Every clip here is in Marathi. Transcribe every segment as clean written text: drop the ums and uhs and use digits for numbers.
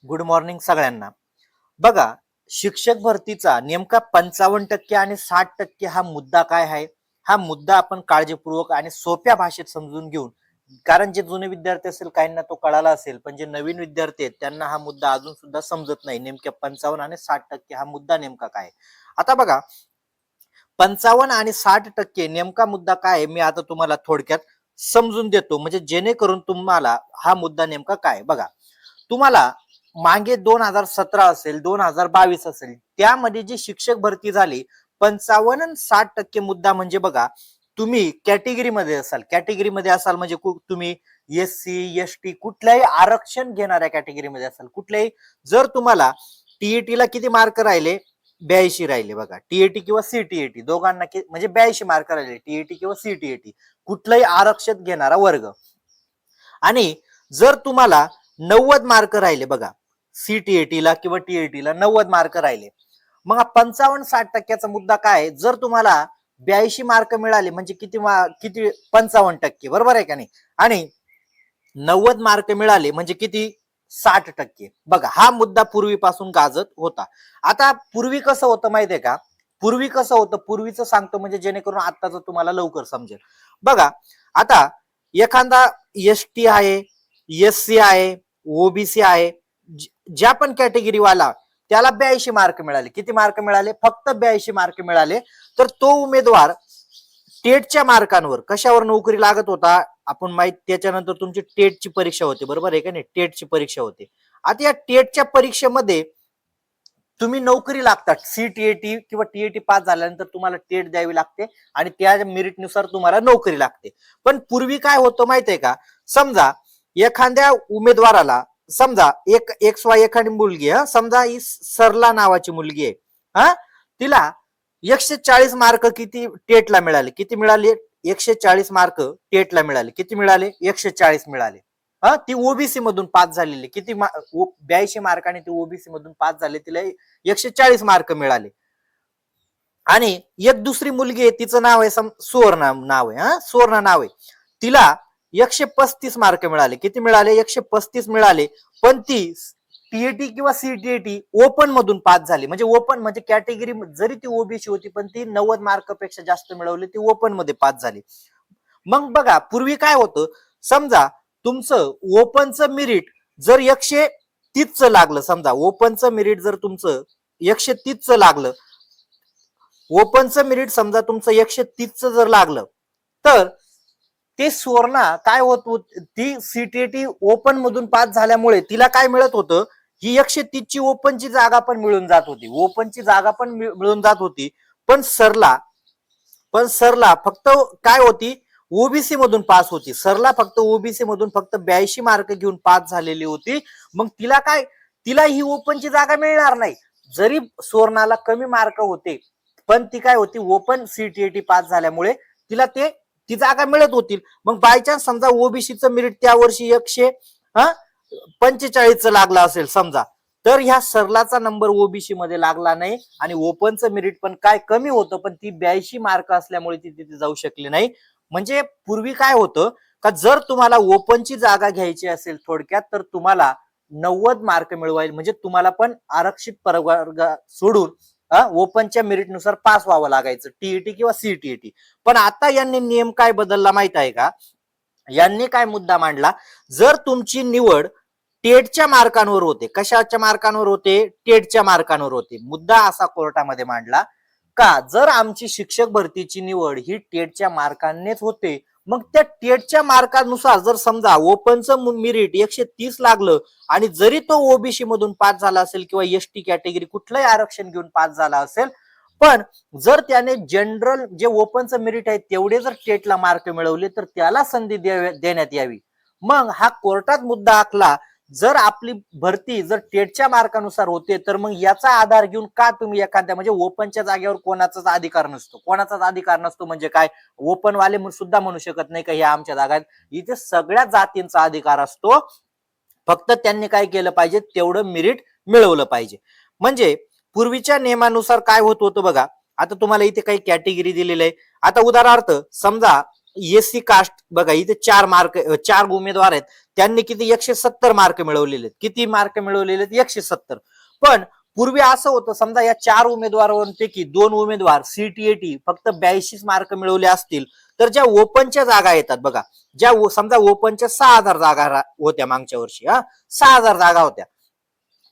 गुड मॉर्निंग सगळ्यांना. बघा, शिक्षक भरतीचा नेमका 55% आणि 60% हा मुद्दा काय आहे? हा मुद्दा आपण काळजीपूर्वक आणि सोप्या भाषेत समजून घेऊन, कारण जे जुने विद्यार्थी असेल काहींना तो कळाला असेल, पण जे नवीन विद्यार्थी आहेत त्यांना हा मुद्दा अजून सुद्धा समजत नाही. नेमक्या 55 आणि 60% हा मुद्दा नेमका काय? आता बघा, 55 आणि 60% नेमका मुद्दा काय आहे मी आता तुम्हाला थोडक्यात समजून देतो, म्हणजे जेणेकरून तुम्हाला हा मुद्दा नेमका काय. बघा, तुम्हाला मागे 2017 असेल 2022 असेल त्यामध्ये जी शिक्षक भरती झाली 55 आणि 60% मुद्दा म्हणजे बघा, तुम्ही कॅटेगरीमध्ये असाल म्हणजे तुम्ही SC ST कुठल्याही आरक्षण घेणाऱ्या कॅटेगरीमध्ये असाल. कुठल्याही, जर तुम्हाला टीईटी ला किती मार्क राहिले, 82 राहिले. बघा, टीएटी किंवा सीटीएटी दोघांना म्हणजे 82 मार्क राहिले, टीएटी किंवा सीटीएटी कुठलाही आरक्षण घेणारा वर्ग. आणि जर तुम्हाला 90 मार्क राहिले, बघा सीटीएटी ला किंवा टीएटी ला 90 मार्क राहिले, मग 55-60%चा मुद्दा काय? जर तुम्हाला 82 मार्क मिळाले म्हणजे किती किती 55%, बरोबर आहे का नाही? आणि 90 मार्क मिळाले म्हणजे किती 60%. बघा, हा मुद्दा पूर्वीपासून गाजत होता. आता पूर्वी कसं होतं माहितीये का? पूर्वीचं सांगतो म्हणजे जेणेकरून आत्ताचं तुम्हाला लवकर समजेल. बघा, आता एखादा ST आहे, SC आहे, ओबीसी आहे, ज्या पण कॅटेगरी वाला त्याला 82 मार्क मिळाले. किती मार्क मिळाले? फक्त 82 मार्क मिळाले. तर तो उमेदवार टेटच्या मार्कांवर कशावर नोकरी लागत होता आपण माहित. त्याच्यानंतर तुमची टेटची परीक्षा होते, बरोबर आहे का नाही? टेटची परीक्षा होते. आता या टेटच्या परीक्षेमध्ये तुम्ही नोकरी लागतात. सीटीएटी किंवा टीएटी पास झाल्यानंतर तुम्हाला टेट द्यावी लागते आणि त्या मेरिटनुसार तुम्हाला नोकरी लागते. पण पूर्वी काय होतं माहितीये का? समजा एखाद्या उमेदवाराला, समजा एखादी मुलगी, समजा ही सरला नावाची मुलगी आहे, तिला 140 मार्क किती टेटला मिळाले? किती मिळाले? 140 मार्क टेटला मिळाले. किती मिळाले? 140 मिळाले. ती ओबीसी मधून पास झालेली. किती 82 मार्काने ती ओबीसी मधून पास झाले, तिला 140 मार्क मिळाले. आणि एक दुसरी मुलगी आहे, तिचं नाव आहे सुवर्णा नाव आहे, सुवर्णा नाव आहे, तिला 135 मार्क मिळाले. किती मिळाले? 135 मिळाले. पण ती टीएटी किंवा सीटीएटी ओपन मधून पास झाली. म्हणजे ओपन म्हणजे कॅटेगरी जरी ती ओबीसी होती पण ती 90 मार्क पेक्षा जास्त मिळवली, ती ओपन मध्ये पास झाली. मग बघा, पूर्वी काय होतं, समजा तुमचं ओपनचं मेरिट जर 130 लागलं, समजा ओपनचं मेरिट जर तुमचं 130 लागलं, ओपनचं मेरिट समजा तुमचं 130 जर लागलं, तर ते सुवर्णा काय होत, ती सीटीएटी ओपन मधून पास झाल्यामुळे तिला काय मिळत होतं, ही 130 ची ओपनची जागा पण मिळून जात होती. ओपनची जागा पण मिळून जात होती. पण सरला फक्त काय होती, ओबीसी मधून पास होती. सरला फक्त ओबीसी मधून फक्त 82 मार्क घेऊन पास झालेली होती. मग तिला ही ओपनची जागा मिळणार नाही. जरी सुवर्णाला कमी मार्क होते पण ती काय होती, ओपन सीटीएटी पास झाल्यामुळे तिला ती जागा मिळत होती. मग बाय चान्स समजा ओबीसीचं मेरिट त्या वर्षी 145 लागला असेल समजा, तर ह्या सरलाचा नंबर ओबीसी मध्ये लागला नाही आणि ओपनचं मेरिट पण काय कमी होतं, पण ती 82 मार्क असल्यामुळे ती तिथे जाऊ शकली नाही. म्हणजे पूर्वी काय होतं का, जर तुम्हाला ओपनची जागा घ्यायची असेल थोडक्यात, तर तुम्हाला 90 मार्क मिळवायचे, म्हणजे तुम्हाला पण आरक्षित प्रवर्ग सोडून ओपनच्या मेरिट नुसार पास व्हावं लागायचं, टीईटी किंवा सीटीईटी. पण आता यांनी नियम काय बदलला माहित आहे का? यांनी काय मुद्दा मांडला, जर तुमची निवड टेटच्या मार्कांवर होते. कशाच्या मार्कांवर होते? टेटच्या मार्कांवर होते. मुद्दा असा कोर्टामध्ये मांडला का, जर आमची शिक्षक भरतीची निवड ही टेटच्या मार्कांनीच होते, मग त्या टेटच्या मार्कानुसार जर समजा ओपनचं मेरिट 130 लागलं आणि जरी तो ओबीसी मधून पास झाला असेल किंवा एसटी कॅटेगरी कुठलंही आरक्षण घेऊन पास झाला असेल, पण जर त्याने जनरल जे ओपनचं मेरिट आहे तेवढे जर टेटला मार्क मिळवले तर त्याला संधी देण्यात यावी. मग हा कोर्टात मुद्दा आखला, जर आपली भरती जर टेटच्या मार्कानुसार होते तर मग याचा आधार घेऊन का तुम्ही एखाद्या, म्हणजे ओपनच्या जागेवर कोणाचाच अधिकार नसतो म्हणजे काय, ओपन वाले सुद्धा म्हणू शकत नाही का हे आमच्या जागा, इथे सगळ्या जातींचा अधिकार असतो. फक्त त्यांनी काय केलं पाहिजे, तेवढं मेरिट मिळवलं पाहिजे. म्हणजे पूर्वीच्या नियमानुसार काय होत होतं बघा, आता तुम्हाला इथे काही कॅटेगरी दिलेली आहे. आता उदाहरणार्थ समजा एससी कास्ट बघा इथे 4 उमेदवार आहेत, त्यांनी किती 170 मार्क मिळवलेले आहेत. किती मार्क मिळवलेले आहेत? 170. पण पूर्वी असं होतं, समजा या 4 उमेदवारांपैकी 2 उमेदवार सीटीएटी फक्त 82 मार्क मिळवले असतील, तर ज्या ओपनच्या जागा येतात बघा, ज्या समजा ओपनच्या 6000 जागा होत्या मागच्या वर्षी, 6000 जागा होत्या,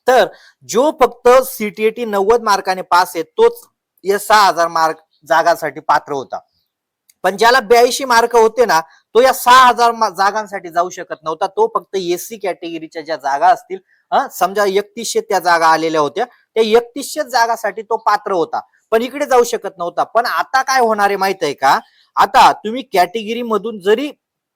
तर जो फक्त सीटीएटी 90 मार्काने पास आहे तोच या 6000 मार्क जागांसाठी पात्र होता. पण ज्याला 82 मार्क होते ना, तो या 6000 जागांसाठी जाऊ शकत नव्हता. तो फक्त एससी कॅटेगरीच्या ज्या जागा असतील, समजा 3100 त्या जागा आलेल्या होत्या, त्या 3100 जागासाठी तो पात्र होता, पण इकडे जाऊ शकत नव्हता. पण आता काय होणार आहे माहित आहे का? आता तुम्ही कॅटेगरी मधून जरी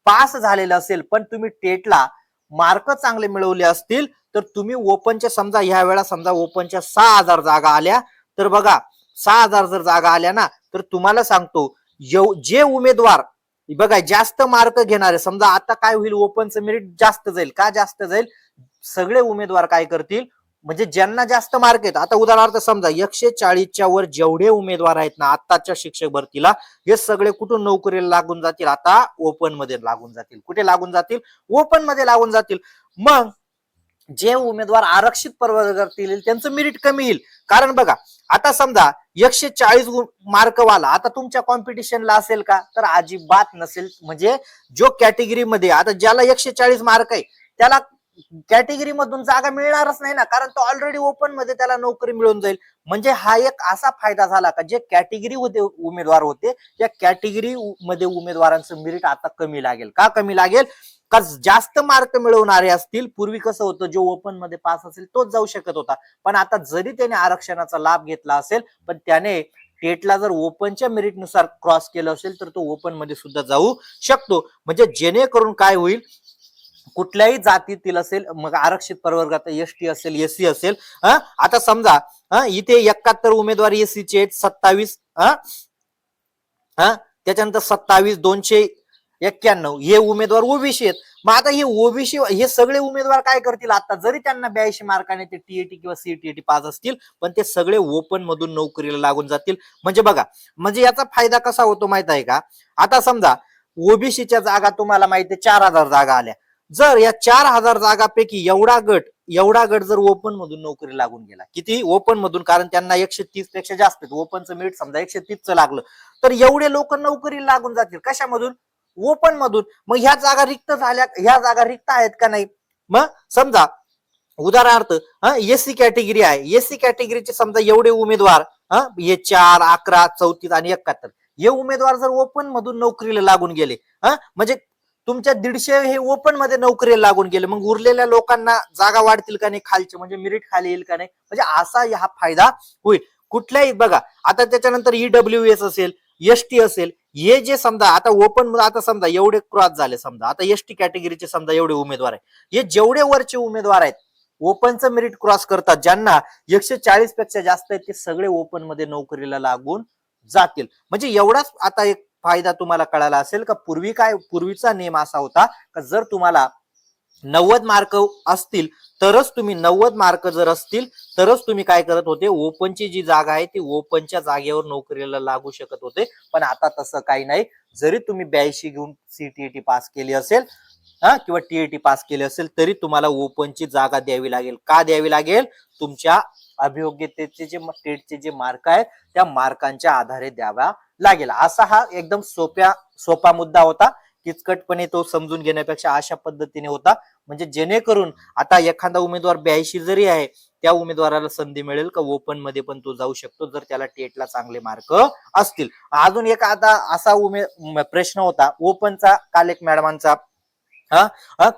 पास झालेलं असेल, पण तुम्ही टेटला मार्क चांगले मिळवले असतील, तर तुम्ही ओपनच्या समजा ह्या वेळा समजा ओपनच्या 6000 जागा आल्या, तर बघा 6000 जर जागा आल्या ना, तर तुम्हाला सांगतो जे उमेदवार बघा जास्त मार्क घेणारे, समजा आता काय होईल, ओपनचं मेरिट जास्त जाईल. का जास्त जाईल? सगळे उमेदवार काय करतील, म्हणजे ज्यांना जास्त मार्क आहेत, आता उदाहरणार्थ समजा 140च्या वर जेवढे उमेदवार आहेत ना आताच्या शिक्षक भरतीला, हे सगळे कुठून नोकरीला लागून जातील? आता ओपन मध्ये लागून जातील. कुठे लागून जातील? ओपन मध्ये लागून जातील. मग जे उमेदवार आरक्षित प्रवर्गातील येईल त्यांचं मेरिट कमी येईल. कारण बघा आता समजा 140 मार्क वाला आता तुमच्या कॉम्पिटिशनला असेल का? तर अजिबात नसेल. म्हणजे जो कॅटेगरीमध्ये आता ज्याला 140 मार्क आहे त्याला कॅटेगरी मधून जागा मिळणारच नाही ना, कारण तो ऑलरेडी ओपन मध्ये त्याला नोकरी मिळून जाईल. म्हणजे हा एक असा फायदा झाला का जे कॅटेगरी उमेदवार होते त्या कॅटेगरी मध्ये उमेदवारांचं मेरिट आता कमी लागेल. का कमी लागेल? का जास्त मार्क मिळवणारे असतील. पूर्वी कसं होतं, जो ओपन मध्ये पास असेल तोच जाऊ शकत होता, पण आता जरी त्याने आरक्षणाचा लाभ घेतला असेल, पण त्याने टेटला जर ओपनच्या मेरिटनुसार क्रॉस केलं असेल तर तो ओपन मध्ये सुद्धा जाऊ शकतो. म्हणजे जेणेकरून काय होईल, कुठल्याही जातीतील असेल, मग आरक्षित प्रवर्गात एसटी असेल, एससी असेल, आता समजा इथे 71 उमेदवार एससीचे आहेत, 27 त्याच्यानंतर 27 291 हे उमेदवार ओबीसी आहेत. मग आता हे ओबीसी हे सगळे उमेदवार काय करतील, आता जरी त्यांना 82 मार्काने ते टीएटी किंवा सीटीएटी पास असतील, पण ते सगळे ओपन मधून नोकरीला लागून जातील. म्हणजे बघा, म्हणजे याचा फायदा कसा होतो माहित आहे का? आता समजा ओबीसीच्या जागा तुम्हाला माहिती आहे 4000 जागा आल्या, जर या 4000 जागापैकी एवढा गट जर ओपन मधून नोकरी लागून गेला, किती ओपन मधून, कारण त्यांना 130 पेक्षा जास्त ओपनचं मेरिट समजा 130चं लागलं, तर एवढे लोक नोकरी लागून जातील. कशामधून? ओपन मधून. मग ह्या जागा रिक्त झाल्या, ह्या जागा रिक्त आहेत का नाही? मग समजा उदाहरणार्थ एससी कॅटेगरी आहे, एससी कॅटेगरीचे समजा एवढे उमेदवार, हे 4, 11, 34 आणि 71 हे उमेदवार जर ओपन मधून नोकरीला लागून गेले, म्हणजे तुमच्या 150 हे ओपन मध्ये नोकरीला लागून गेले, मग उरलेल्या लोकांना जागा वाढतील का नाही खालचे, म्हणजे मेरिट खाली येईल का नाही? म्हणजे असा हा फायदा होईल. कुठल्याही बघा आता त्याच्यानंतर ईडब्ल्यूएस असेल, एसटी असेल, हे जे समजा आता ओपन, आता समजा एवढे क्रॉस झाले, समजा आता एसटी कॅटेगरीचे समजा एवढे उमेदवार आहे, हे जेवढे वरचे उमेदवार आहेत ओपनचं मेरिट क्रॉस करतात, ज्यांना 140 पेक्षा जास्त आहेत, ते सगळे ओपन मध्ये नोकरीला लागून जातील. म्हणजे एवढाच आता एक फायदा तुम्हाला कळाला असेल का पूर्वीचा नियम असा होता का जर तुम्हाला 90 मार्क असतील तरच तुम्ही 90 मार्क जर असतील तरच तुम्ही काय करत होते, ओपनची जी जागा आहे ती ओपनच्या जागेवर नोकरीला लागू शकत होते. पण आता तसं काही नाही. जरी तुम्ही 82 घेऊन सीटीएटी पास केली असेल किंवा टीएटी पास केली असेल, तरी तुम्हाला ओपनची जागा द्यावी लागेल. का द्यावी लागेल? तुमच्या अभियोग्यतेचे जे टेटचे जे मार्क आहेत त्या मार्कांच्या आधारे द्यावा लागेल. असा हा एकदम सोपा मुद्दा होता. किचकटपणे तो समजून घेण्यापेक्षा अशा पद्धतीने होता, म्हणजे जेणेकरून आता एखादा उमेदवार 82 जरी आहे, त्या उमेदवाराला संधी मिळेल का ओपन मध्ये पण तो जाऊ शकतो जर त्याला टेटला चांगले मार्क असतील. अजून एक आता असा प्रश्न होता ओपनचा, काल एक मॅडमांचा,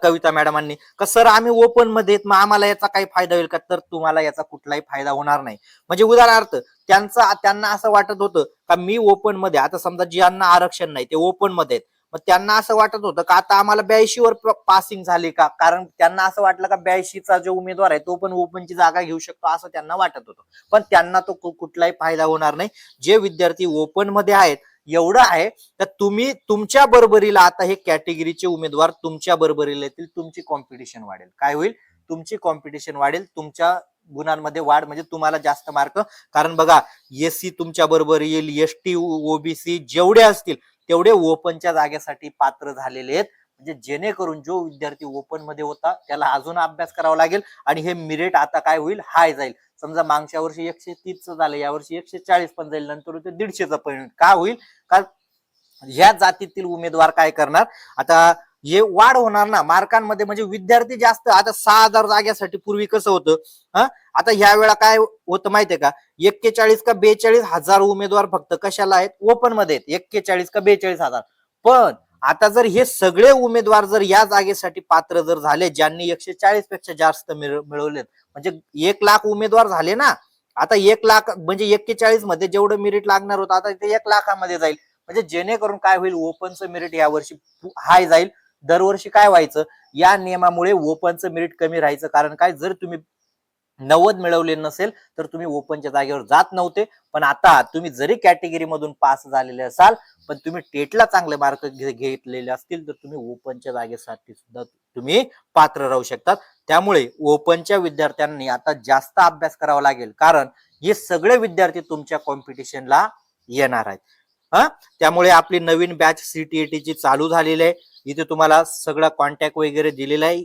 कविता मॅडमांनी, का सर आम्ही ओपन मध्ये मग आम्हाला याचा काही फायदा होईल का? तर तुम्हाला याचा कुठलाही फायदा होणार नाही. म्हणजे उदाहरणार्थ त्यांना असं वाटत होतं का मी ओपन मध्ये, आता समजा ज्यांना आरक्षण नाही ते ओपन मध्ये आहेत, मग त्यांना असं वाटत होतं का आता आम्हाला 82 वर पासिंग झाली का? कारण त्यांना असं वाटलं का 82चा जो उमेदवार आहे तो पण ओपनची जागा घेऊ शकतो असं त्यांना वाटत होतं. पण त्यांना तो कुठलाही फायदा होणार नाही. जे विद्यार्थी ओपन मध्ये आहेत एवढं आहे तर तुम्ही तुमच्या बरोबरीला, आता हे कॅटेगरीचे उमेदवार तुमच्या बरोबरीला येतील, तुमची कॉम्पिटिशन वाढेल. काय होईल? तुमची कॉम्पिटिशन वाढेल, तुमच्या गुणांमध्ये वाढ, म्हणजे तुम्हाला जास्त मार्क. कारण बघा एससी तुमच्या बरोबर येईल, एसटी ओबीसी जेवढे असतील तेवढे ओपनच्या जागेसाठी पात्र झालेले आहेत. म्हणजे जेणेकरून जो विद्यार्थी ओपन मध्ये होता त्याला अजून अभ्यास करावा लागेल आणि हे मेरिट आता काय होईल, हाय जाईल. समजा मागच्या वर्षी 130 झालं, यावर्षी 140 पण जाईल, नंतर ते 150चा परिणाम का होईल, का ह्या जातीतील उमेदवार काय करणार, आता हे वाढ होणार ना मार्कांमध्ये. म्हणजे विद्यार्थी जास्त, आता 6,000 जाग्यासाठी पूर्वी कसं होतं, आता ह्या वेळा काय होतं माहितीये का, 41 का 42,000 उमेदवार फक्त कशाला आहेत, ओपन मध्ये आहेत, 41 का 42,000. पण आता जर हे सगळे उमेदवार जर या जागेसाठी पात्र जर झाले, ज्यांनी 140 पेक्षा जास्त मिळवलेत, म्हणजे 1,00,000 उमेदवार झाले ना. आता 1,00,000 म्हणजे 41 मध्ये जेवढं मेरिट लागणार होतं आता ते 1,00,000 जाईल. म्हणजे जेणेकरून काय होईल, ओपनचं मेरिट यावर्षी हाय जाईल. दरवर्षी काय व्हायचं, या नियमामुळे ओपनचं मेरिट कमी राहायचं. कारण काय, जर तुम्ही 90 मिळवले नसेल तर तुम्ही ओपनच्या जागेवर जात नव्हते. पण आता तुम्ही जरी कॅटेगरी मधून पास झालेले असाल, पण तुम्ही टेटला चांगले मार्क घेतलेले असतील, तर तुम्ही ओपनच्या जागेसाठी सुद्धा तुम्ही पात्र राहू शकतात. त्यामुळे ओपनच्या विद्यार्थ्यांनी आता जास्त अभ्यास करावा लागेल, कारण हे सगळे विद्यार्थी तुमच्या कॉम्पिटिशनला येणार आहेत. त्यामुळे आपली नवीन बॅच CTET ची चालू झालेली आहे. इथे तुम्हाला सगळा कॉन्टॅक्ट वगैरे दिलेला आहे.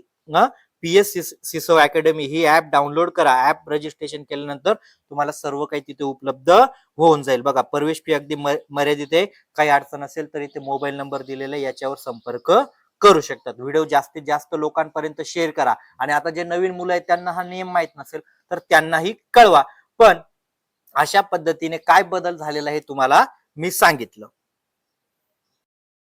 PS सिसो अकॅडमी ही ऍप डाउनलोड करा. ऍप रजिस्ट्रेशन केल्यानंतर तुम्हाला सर्व काही तिथे उपलब्ध होऊन जाईल. बघा, प्रवेश फी अगदी मर्यादित आहे. काही अडचण असेल तर इथे मोबाईल नंबर दिलेला आहे, याच्यावर संपर्क करू शकतात. व्हिडिओ जास्तीत जास्त लोकांपर्यंत शेअर करा. आणि आता जे नवीन मुलं आहेत त्यांना हा नियम माहित नसेल तर त्यांनाही कळवा. पण अशा पद्धतीने काय बदल झालेला आहे तुम्हाला मी सांगितलं.